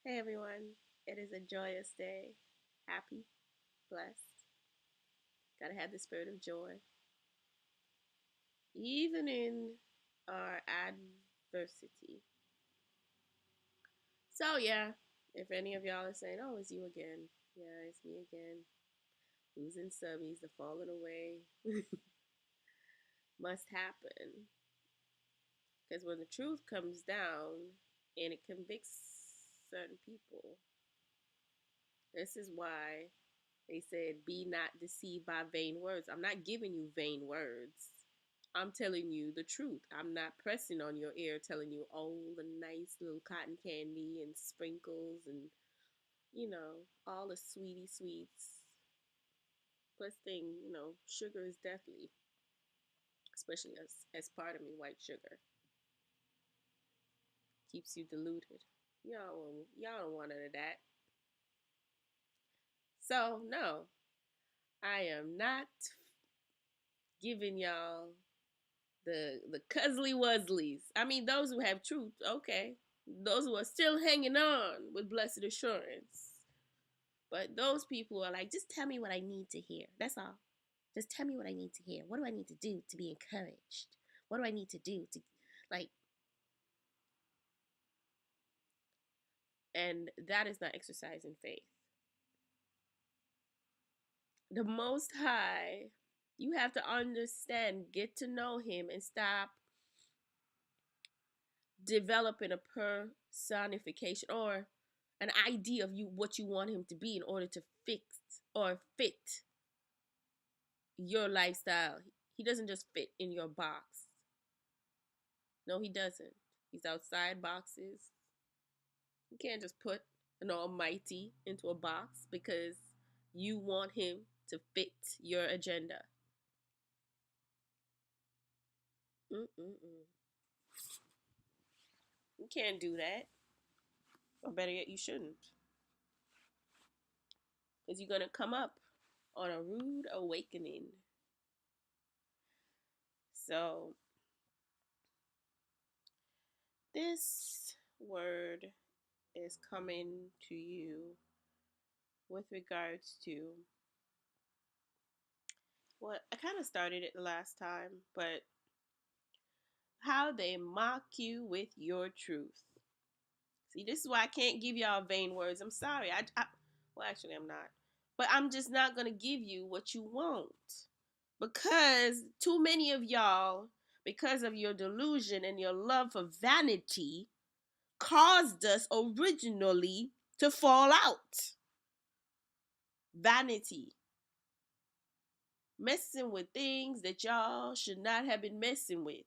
Hey everyone, it is a joyous day. Happy, blessed. Gotta have the spirit of joy, even in our adversity. So, yeah, if any of y'all are saying, oh, it's you again, yeah, it's me again, losing subbies, the falling away, must happen. Because when the truth comes down and it convicts certain people, this is why they said, be not deceived by vain words. I'm not giving you vain words. I'm telling you the truth. I'm not pressing on your ear telling you, oh, the nice little cotton candy and sprinkles and, all the sweetie sweets. Plus thing, sugar is deadly, especially as part of me, white sugar. Keeps you diluted. Y'all don't want none of that. So, no, I am not giving y'all the Cuzzly Wuzzlies. I mean, those who have truth, okay. Those who are still hanging on with blessed assurance. But those people are like, just tell me what I need to hear. That's all. Just tell me what I need to hear. What do I need to do to be encouraged? What do I need to do to, like, and that is not exercising faith. The Most High, you have to understand, get to know Him, and stop developing a personification or an idea of you what you want him to be in order to fix or fit your lifestyle. He doesn't just fit in your box. No, he doesn't. He's outside boxes. You can't just put an almighty into a box because you want him to fit your agenda. Mm-mm-mm. You can't do that. Or better yet, you shouldn't. Because you're going to come up on a rude awakening. So, this word is coming to you with regards to what I kind of started it the last time, but how they mock you with your truth. See, this is why I can't give y'all vain words. I'm sorry. Well, actually, I'm not. But I'm just not going to give you what you want. Because too many of y'all, because of your delusion and your love for vanity, caused us originally to fall out. Vanity. Messing with things that y'all should not have been messing with.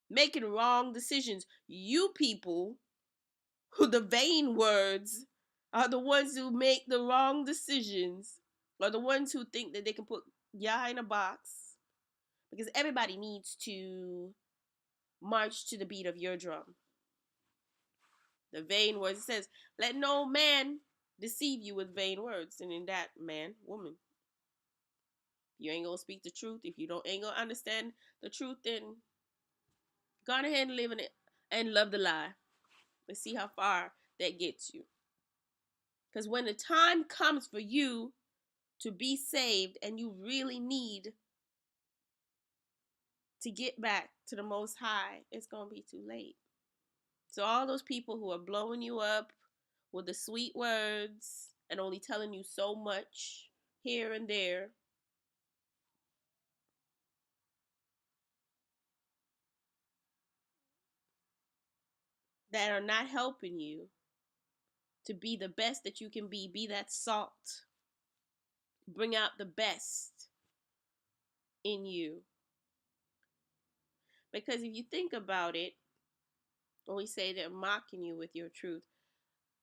Making wrong decisions. You people who the vain words are the ones who make the wrong decisions, are the ones who think that they can put y'all in a box because everybody needs to march to the beat of your drum. The vain words, it says, let no man deceive you with vain words. And in that, man, woman, you ain't gonna speak the truth. If you ain't gonna understand the truth, then go on ahead and live in it and love the lie. Let's see how far that gets you. Because when the time comes for you to be saved and you really need to get back to the Most High, it's gonna be too late. So all those people who are blowing you up with the sweet words and only telling you so much here and there, that are not helping you to be the best that you can be that salt. Bring out the best in you. Because if you think about it, when we say they're mocking you with your truth,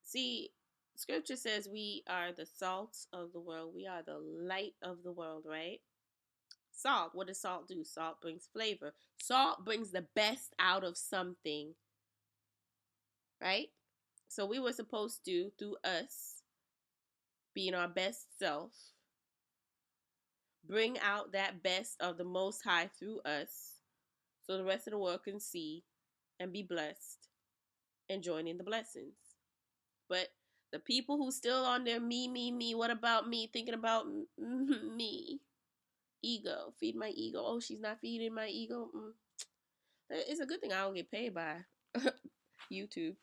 see, scripture says we are the salt of the world. We are the light of the world, right? Salt, what does salt do? Salt brings flavor. Salt brings the best out of something, right? So we were supposed to, through us being our best self, bring out that best of the Most High through us so the rest of the world can see and be blessed and join in the blessings. But the people who still on their me, what about me, thinking about me, ego, feed my ego. Oh, she's not feeding my ego. It's a good thing I don't get paid by YouTube.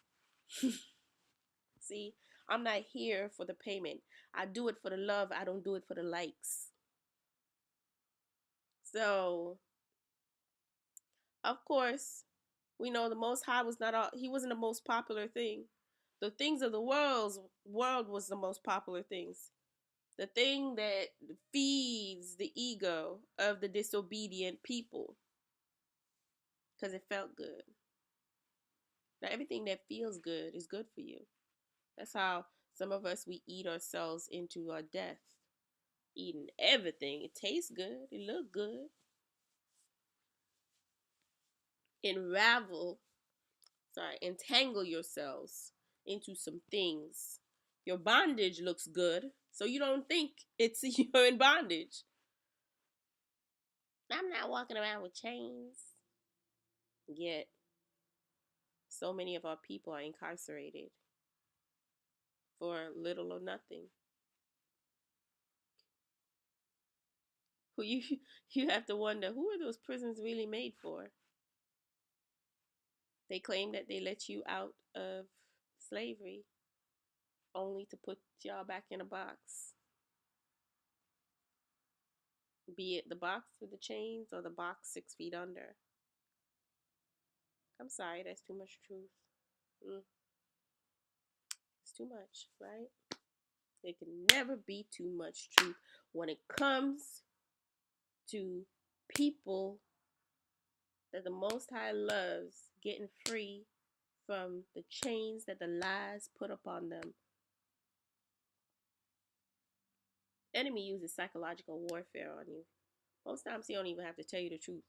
See, I'm not here for the payment. I do it for the love. I don't do it for the likes. So, of course, we know the Most High was not all. He wasn't the most popular thing. The things of the world was the most popular things. The thing that feeds the ego of the disobedient people, because it felt good. Now, everything that feels good is good for you. That's how some of us, we eat ourselves into our death. Eating everything. It tastes good. It look good. Entangle yourselves into some things. Your bondage looks good, so you don't think it's you're in bondage. I'm not walking around with chains. Yet, so many of our people are incarcerated for little or nothing. Who you have to wonder, who are those prisons really made for? They claim that they let you out of slavery only to put y'all back in a box. Be it the box with the chains or the box 6 feet under. I'm sorry, that's too much truth. It's too much, right? There can never be too much truth when it comes to people that the Most High loves getting free from the chains that the lies put upon them. Enemy uses psychological warfare on you. Most times he don't even have to tell you the truth.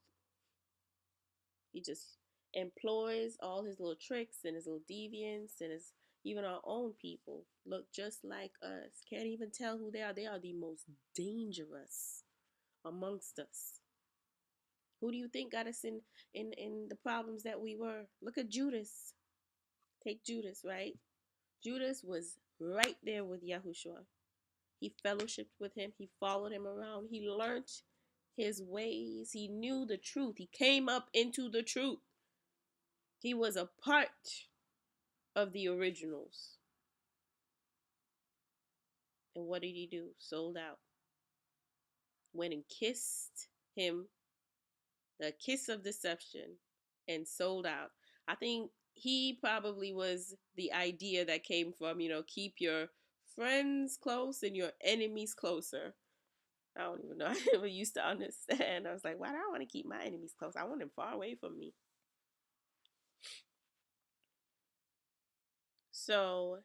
He just employs all his little tricks and his little deviance and his even our own people look just like us. Can't even tell who they are. They are the most dangerous amongst us. Who do you think got us in the problems that we were? Look at Judas. Take Judas, right? Judas was right there with Yahushua. He fellowshiped with him. He followed him around. He learned his ways. He knew the truth. He came up into the truth. He was a part of the originals. And what did he do? Sold out. Went and kissed him, the kiss of deception, and sold out. I think he probably was the idea that came from, keep your friends close and your enemies closer. I don't even know. I never used to understand. I was like, why do I want to keep my enemies close? I want them far away from me. So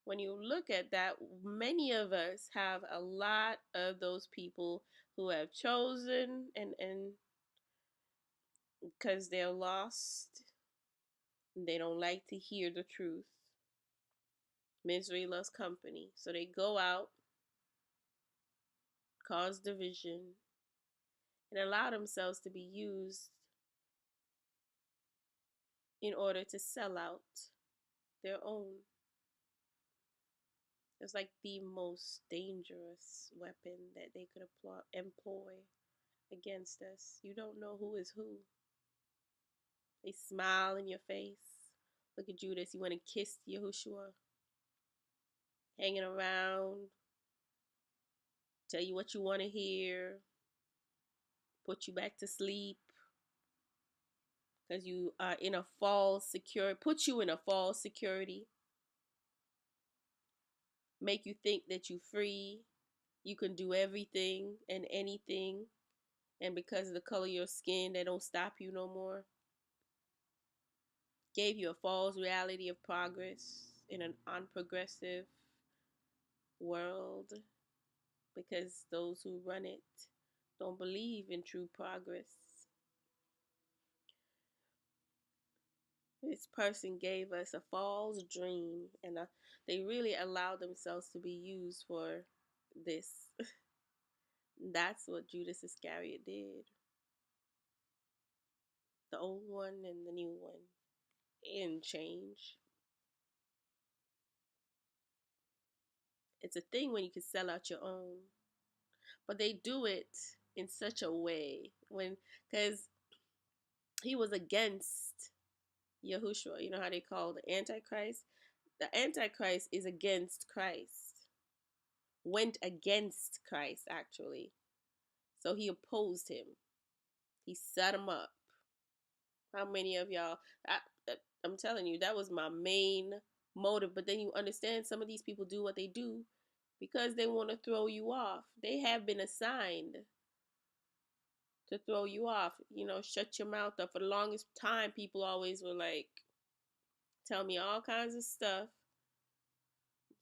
when you look at that, many of us have a lot of those people who have chosen and because they're lost, they don't like to hear the truth. Misery loves company. So they go out, cause division, and allow themselves to be used in order to sell out their own. It's like the most dangerous weapon that they could employ against us. You don't know who is who. They smile in your face. Look at Judas. You want to kiss Yahushua. Hanging around. Tell you what you want to hear. Put you back to sleep. Because you are in a false security. Put you in a false security. Make you think that you're free. You can do everything and anything. And because of the color of your skin, they don't stop you no more. Gave you a false reality of progress in an unprogressive world because those who run it don't believe in true progress. This person gave us a false dream and they really allowed themselves to be used for this. That's what Judas Iscariot did. The old one and the new one in change. It's a thing when you can sell out your own, but they do it in such a way when, because he was against Yahushua. You know how they call the Antichrist? The Antichrist is against Christ, went against Christ actually. So he opposed him. He set him up. How many of y'all? I'm telling you, that was my main motive. But then you understand some of these people do what they do because they want to throw you off. They have been assigned to throw you off. You know, shut your mouth up. For the longest time, people always were like, tell me all kinds of stuff.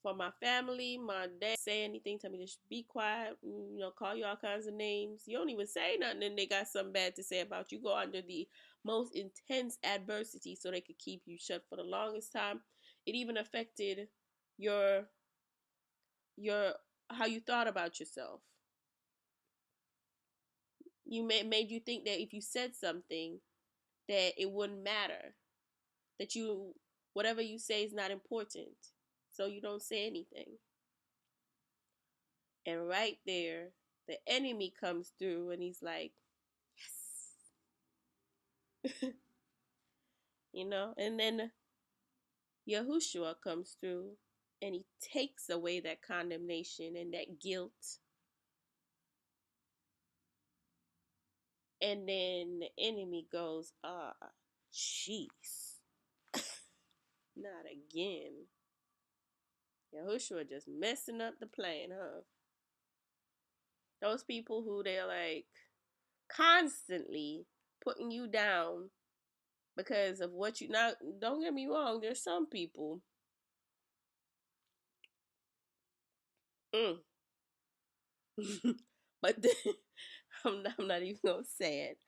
For my family, my dad say anything, tell me to be quiet, call you all kinds of names. You don't even say nothing, and they got something bad to say about you. Go under the most intense adversity so they could keep you shut for the longest time. It even affected your your how you thought about yourself. Made you think that if you said something that it wouldn't matter, that you whatever you say is not important, so you don't say anything. And right there, the enemy comes through and he's like, yes. And then Yahushua comes through and he takes away that condemnation and that guilt. And then the enemy goes, jeez, not again. Yahushua just messing up the plan, huh? Those people who they're like constantly putting you down because of what you now. Don't get me wrong, there's some people. But then, I'm not even gonna say it.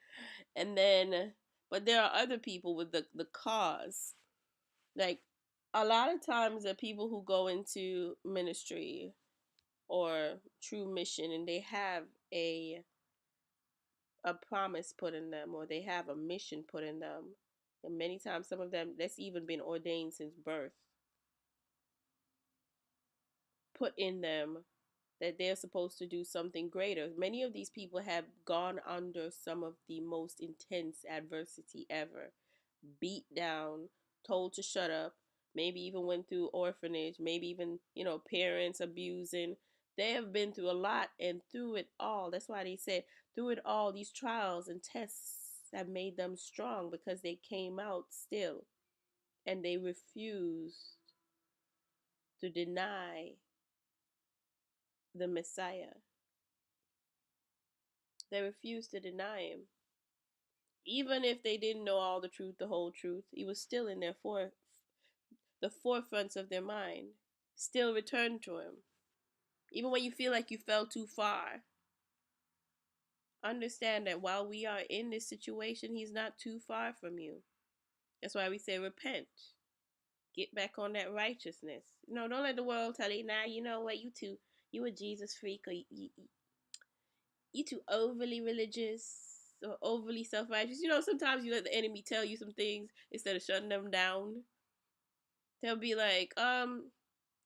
And then, but there are other people with the cause. Like a lot of times, the people who go into ministry or true mission, and they have a promise put in them, or they have a mission put in them, and many times some of them that's even been ordained since birth, put in them that they're supposed to do something greater. Many of these people have gone under some of the most intense adversity ever. Beat down, told to shut up, maybe even went through orphanage, maybe even, parents abusing. They have been through a lot, and through it all, that's why they said, through it all, these trials and tests have made them strong because they came out still and they refused to deny the Messiah. They refused to deny him. Even if they didn't know all the truth, the whole truth, he was still in the forefronts of their mind. Still return to him. Even when you feel like you fell too far, understand that while we are in this situation, he's not too far from you. That's why we say repent. Get back on that righteousness. Don't let the world tell you, nah, you know what, you a Jesus freak, or you too overly religious or overly self-righteous. Sometimes you let the enemy tell you some things instead of shutting them down. They'll be like,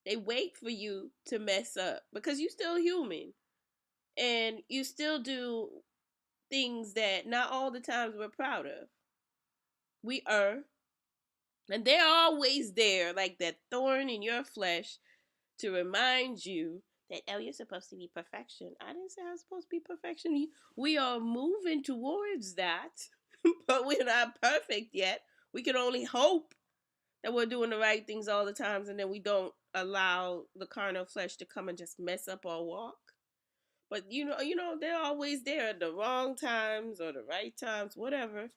they wait for you to mess up because you're still human. And you still do things that not all the times we're proud of. We are. And they're always there, like that thorn in your flesh, to remind you that, oh, you're supposed to be perfection. I didn't say I was supposed to be perfection. We are moving towards that, but we're not perfect yet. We can only hope that we're doing the right things all the times, and then we don't allow the carnal flesh to come and just mess up our walk. But they're always there at the wrong times or the right times, whatever.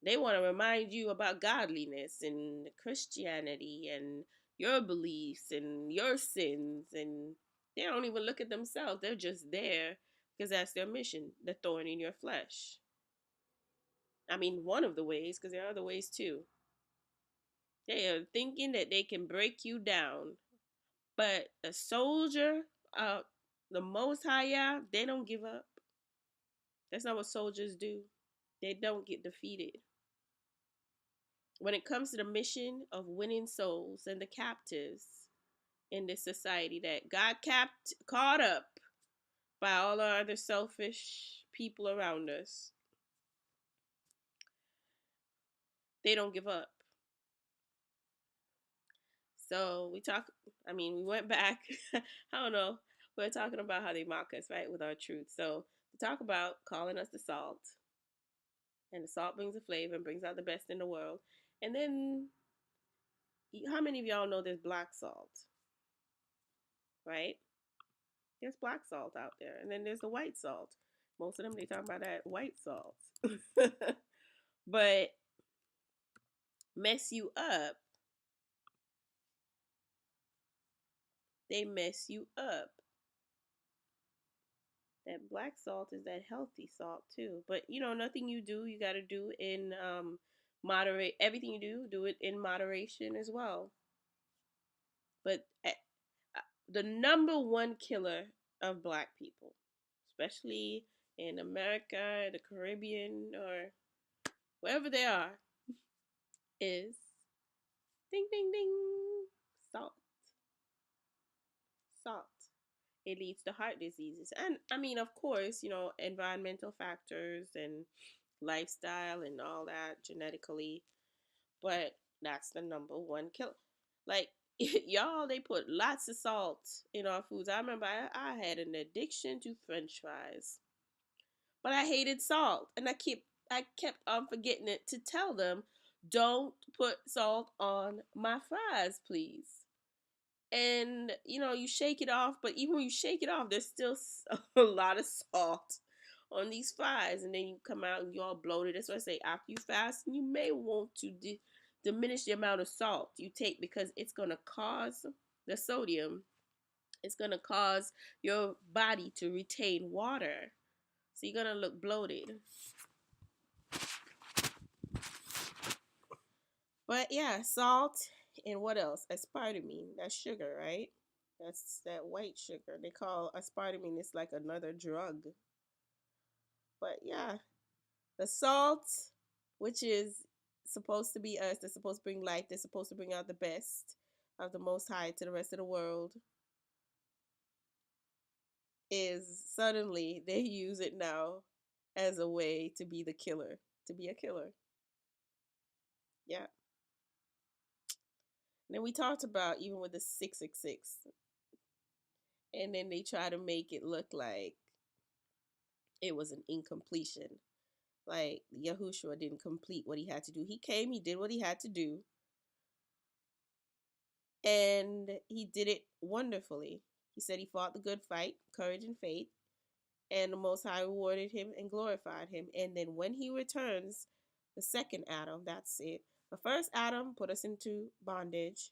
They want to remind you about godliness and Christianity and your beliefs and your sins, and they don't even look at themselves. They're just there because that's their mission, the thorn in your flesh. I mean, one of the ways, because there are other ways too. They are thinking that they can break you down. But a soldier, the Most High, they don't give up. That's not what soldiers do. They don't get defeated. When it comes to the mission of winning souls and the captives, in this society that got caught up by all our other selfish people around us. They don't give up. So we went back. I don't know. We're talking about how they mock us, right, with our truth. So to talk about calling us the salt, and the salt brings a flavor and brings out the best in the world. And then, how many of y'all know there's black salt, right? There's black salt out there, and then there's the white salt. Most of them they talk about that white salt, but mess you up. They mess you up. That black salt is that healthy salt too. But nothing you do, you got to do in moderate. Everything you do it in moderation as well. But the number one killer of black people, especially in America, the Caribbean, or wherever they are, is ding ding ding salt. Salt. It leads to heart diseases. And of course, environmental factors and lifestyle and all that genetically, but that's the number one killer. Like, y'all, they put lots of salt in our foods. I remember I had an addiction to French fries, but I hated salt, and I kept on forgetting it to tell them, don't put salt on my fries, please. And you shake it off, but even when you shake it off, there's still a lot of salt on these fries, and then you come out and you all bloated. That's why I say, after you fast, you may want to diminish the amount of salt you take, because it's going to cause the sodium, it's going to cause your body to retain water, so you're going to look bloated. But yeah, salt. And what else? Aspartame. That's sugar, right? That's that white sugar. They call aspartame, it's like another drug. But yeah, the salt, which is supposed to be us, that's supposed to bring life, that's supposed to bring out the best of the Most High to the rest of the world, is suddenly they use it now as a way to be the killer, to be a killer. Yeah. And then we talked about even with the 666, and then they try to make it look like it was an incompletion. Like Yahushua didn't complete what he had to do. He came, he did what he had to do, and he did it wonderfully. He said he fought the good fight, courage and faith, and the Most High rewarded him and glorified him. And then when he returns, the second Adam, that's it. The first Adam put us into bondage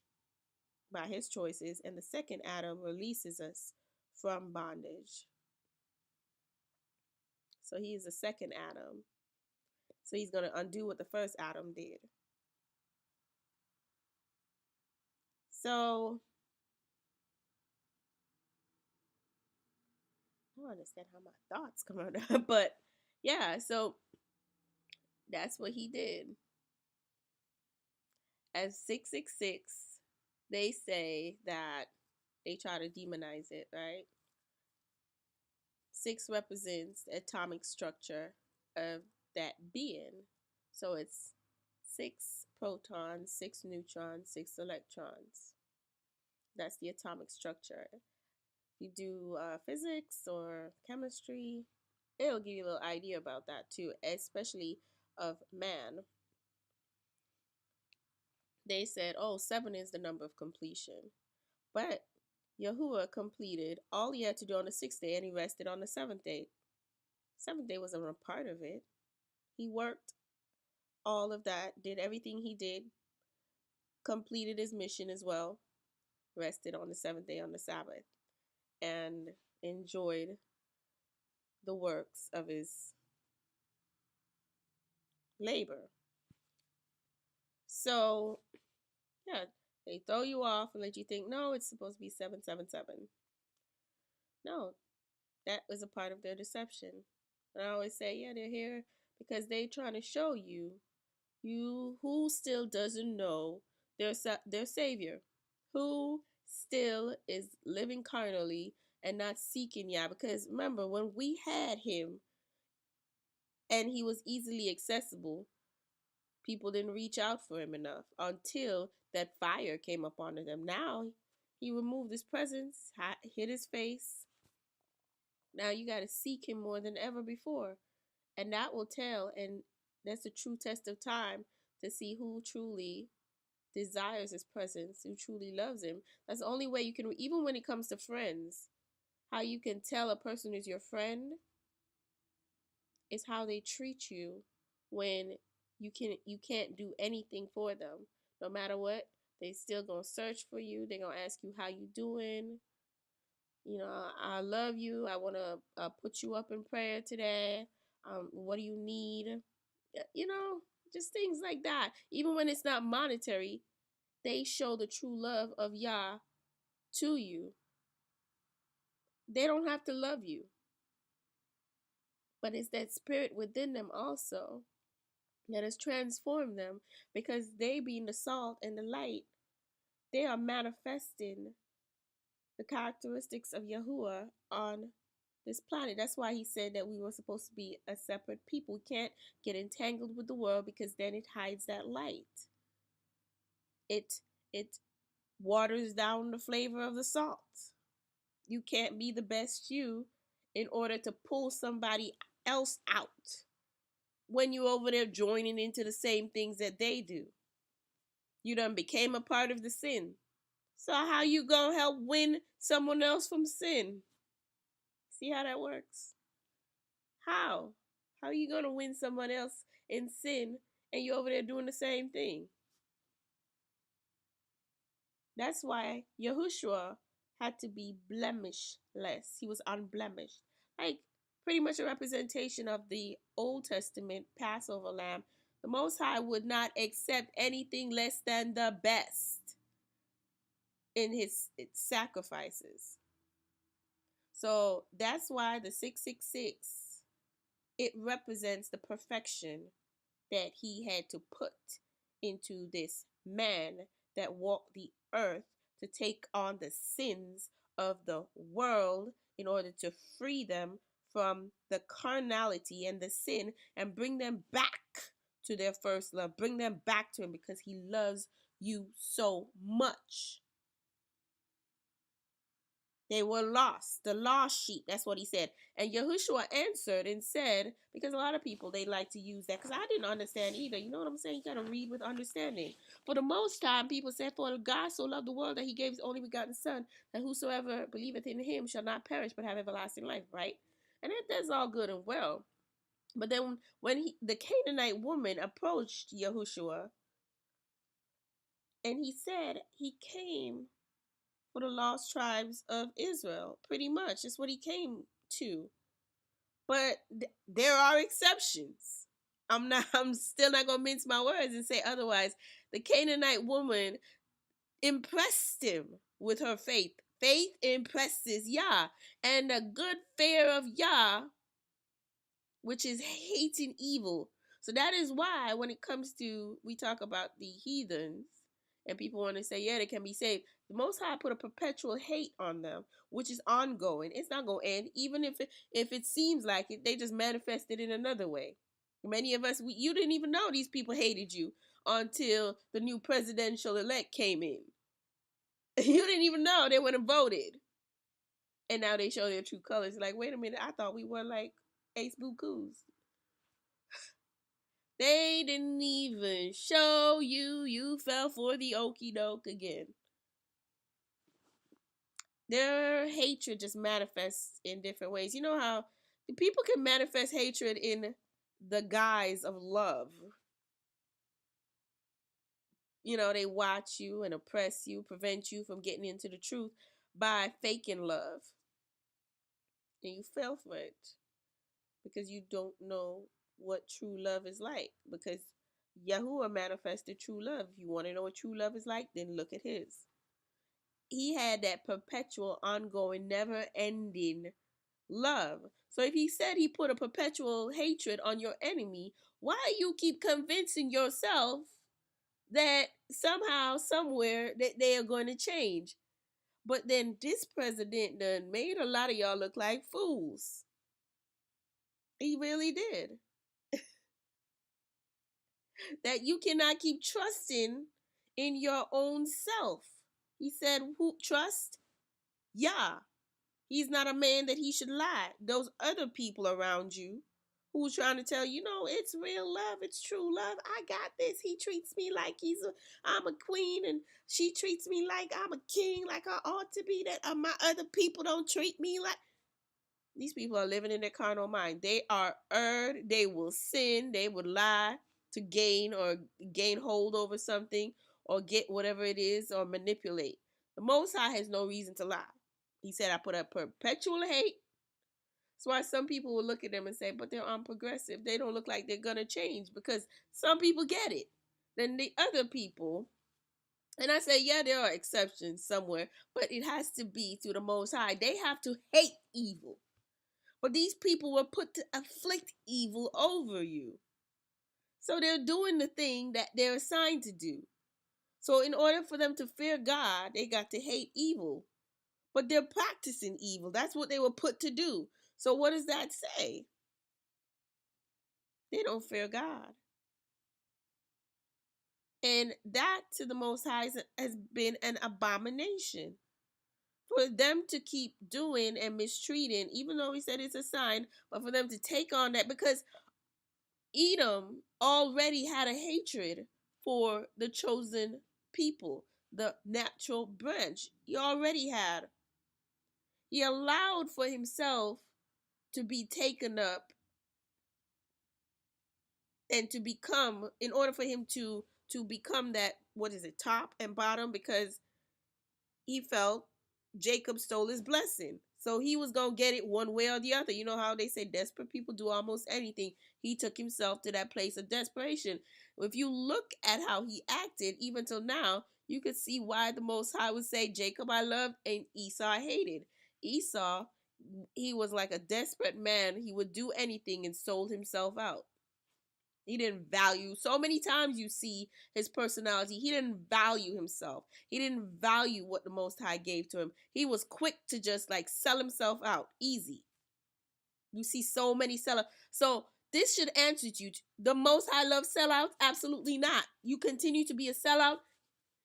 by his choices, and the second Adam releases us from bondage. So he is the second Adam. So he's going to undo what the first Adam did. So I don't understand how my thoughts come out, but yeah, so that's what he did. As 666, they say that they try to demonize it, right? 6 represents the atomic structure of that being. So it's 6 protons, 6 neutrons, 6 electrons. That's the atomic structure. You do physics or chemistry, it'll give you a little idea about that too, especially of man. They said, oh, 7 is the number of completion. But Yahuwah completed all he had to do on the 6th day, and he rested on the 7th day. 7th day wasn't a part of it. He worked all of that, did everything he did, completed his mission as well, rested on the 7th day on the Sabbath, and enjoyed the works of his labor. So, yeah, they throw you off and let you think, no, it's supposed to be 777. No, that was a part of their deception. And I always say, yeah, they're here because they're trying to show you who still doesn't know their Savior, who still is living carnally and not seeking Yah. Because remember, when we had him and he was easily accessible, people didn't reach out for him enough until that fire came upon them. Now he removed his presence, hid his face. Now you got to seek him more than ever before. And that will tell, and that's a true test of time to see who truly desires his presence, who truly loves him. That's the only way you can, even when it comes to friends, how you can tell a person is your friend is how they treat you when you can't do anything for them. No matter what, they still gonna search for you. They gonna ask you how you doing. You know, I love you. I wanna put you up in prayer today. What do you need? You know, just things like that. Even when it's not monetary, they show the true love of Yah to you. They don't have to love you, but it's that spirit within them also that has transformed them, because they, being the salt and the light, they are manifesting the characteristics of Yahuwah on this planet. That's why he said that we were supposed to be a separate people. We can't get entangled with the world, because then it hides that light. It waters down the flavor of the salt. You can't be the best you in order to pull somebody else out when you're over there joining into the same things that they do. You done became a part of the sin. So how you gonna help win someone else from sin? See how that works? How? How are you gonna win someone else in sin and you're over there doing the same thing? That's why Yahushua had to be blemishless. He was unblemished. Like pretty much a representation of the Old Testament Passover lamb. The Most High would not accept anything less than the best in his sacrifices. So that's why the 666, it represents the perfection that he had to put into this man that walked the earth to take on the sins of the world in order to free them from the carnality and the sin and bring them back to their first love. Bring them back to him, because he loves you so much. They were lost, the lost sheep. That's what he said. And Yahushua answered and said, because a lot of people, they like to use that, because I didn't understand either. You know what I'm saying? You got to read with understanding. For the most time, people said, for God so loved the world that he gave his only begotten son, that whosoever believeth in him shall not perish but have everlasting life, right? And that's all good and well. But then when the Canaanite woman approached Yahushua, and he said he came for the lost tribes of Israel. Pretty much, that's what he came to. But there are exceptions. I'm still not gonna mince my words and say otherwise. The Canaanite woman impressed him with her faith. Faith impresses Yah, and a good fear of Yah, which is hating evil. So that is why when it comes to, we talk about the heathens, and people want to say, yeah, they can be saved. The Most High put a perpetual hate on them, which is ongoing. It's not going to end. Even if it seems like it, they just manifested in another way. Many of us, you didn't even know these people hated you until the new presidential elect came in. You didn't even know they went and voted. And now they show their true colors. Like, wait a minute, I thought we were like ace boo coos. They didn't even show you. You fell for the okie doke again. Their hatred just manifests in different ways. You know how people can manifest hatred in the guise of love. You know, they watch you and oppress you, prevent you from getting into the truth by faking love. And you fell for it because you don't know what true love is like. Because Yahuwah manifested true love. If you want to know what true love is like, then look at his. He had that perpetual, ongoing, never-ending love. So if he said he put a perpetual hatred on your enemy, why you keep convincing yourself that somehow, somewhere, that they are going to change? But then this president done made a lot of y'all look like fools. He really did. That you cannot keep trusting in your own self. He said, who trust? Yah. He's not a man that he should lie. Those other people around you who's trying to tell you, no, it's real love, it's true love. I got this. He treats me like I'm a queen, and she treats me like I'm a king, like I ought to be. That my other people don't treat me like. These people are living in their carnal mind. They are they will sin, they would lie to gain hold over something or get whatever it is or manipulate. The Most High has no reason to lie. He said, I put up perpetual hate. That's why some people will look at them and say, but they're unprogressive. They don't look like they're going to change, because some people get it. Then the other people, and I say, yeah, there are exceptions somewhere, but it has to be through the Most High. They have to hate evil. But these people were put to afflict evil over you. So they're doing the thing that they're assigned to do. So in order for them to fear God, they got to hate evil. But they're practicing evil. That's what they were put to do. So what does that say? They don't fear God. And that to the Most High has been an abomination. For them to keep doing and mistreating, even though he said it's a sign, but for them to take on that, because Edom already had a hatred for the chosen people, the natural branch. He already had. He allowed for himself to be taken up and to become, in order for him to become that, what is it, top and bottom, because he felt Jacob stole his blessing. So he was going to get it one way or the other. You know how they say desperate people do almost anything. He took himself to that place of desperation. If you look at how he acted, even till now, you could see why the Most High would say, Jacob I loved and Esau I hated. Esau, he was like a desperate man. He would do anything and sold himself out. He didn't value, so many times you see his personality. He didn't value himself. He didn't value what the Most High gave to him. He was quick to just like sell himself out. Easy. You see so many sellers. So this should answer you. The Most High loves sellouts? Absolutely not. You continue to be a sellout,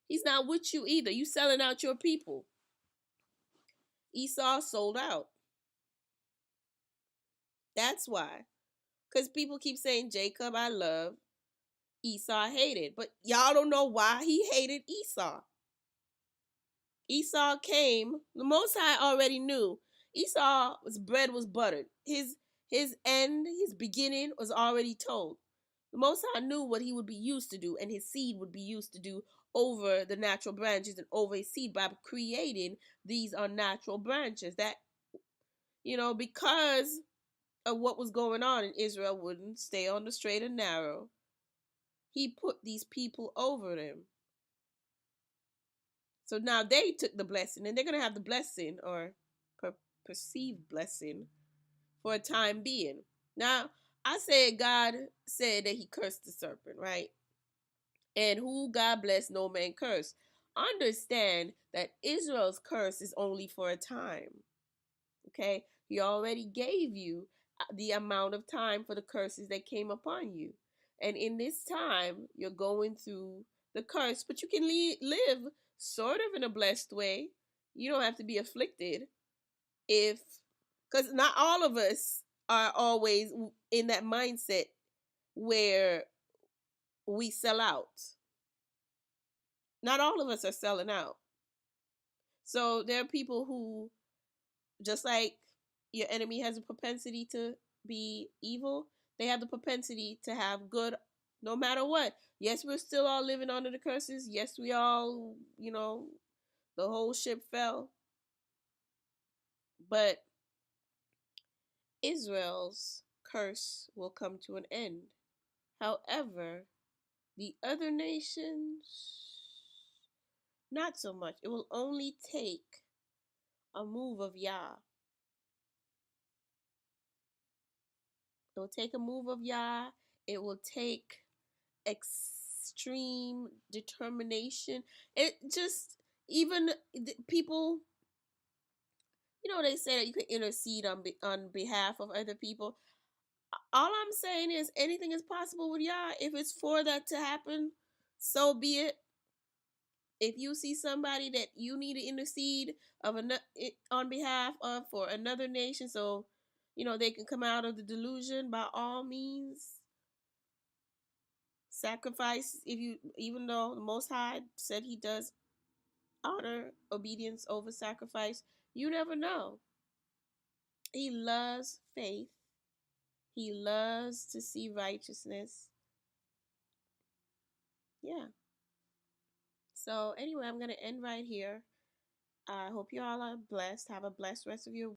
he's not with you either. You selling out your people. Esau sold out. That's why. Because people keep saying, Jacob I love, Esau hated. But y'all don't know why he hated Esau. Esau came, the Most High already knew. Esau's bread was buttered. His end, his beginning was already told. The Most High knew what he would be used to do, and his seed would be used to do over the natural branches and over his seed by creating these unnatural branches. That, because of what was going on, and Israel wouldn't stay on the straight and narrow, he put these people over them. So now they took the blessing, and they're going to have the blessing or perceived blessing for a time being. Now, I said God said that he cursed the serpent, right? And who God bless, no man curse. Understand that Israel's curse is only for a time. Okay? He already gave you the amount of time for the curses that came upon you. And in this time, you're going through the curse, but you can live sort of in a blessed way. You don't have to be afflicted because not all of us are always in that mindset where we sell out. Not all of us are selling out. So there are people who, just like your enemy has a propensity to be evil, they have the propensity to have good no matter what. Yes, we're still all living under the curses. Yes, we all, the whole ship fell. But Israel's curse will come to an end. However, the other nations, not so much. It will only take a move of Yah. It will take a move of Yah. It will take extreme determination. It just, even people They say that you can intercede on behalf of other people. All I'm saying is anything is possible with Yah. If it's for that to happen, so be it. If you see somebody that you need to intercede on behalf of for another nation, so they can come out of the delusion, by all means, sacrifice. If you, even though the Most High said He does honor obedience over sacrifice, you never know. He loves faith. He loves to see righteousness. Yeah. So anyway, I'm gonna end right here. I hope you all are blessed. Have a blessed rest of your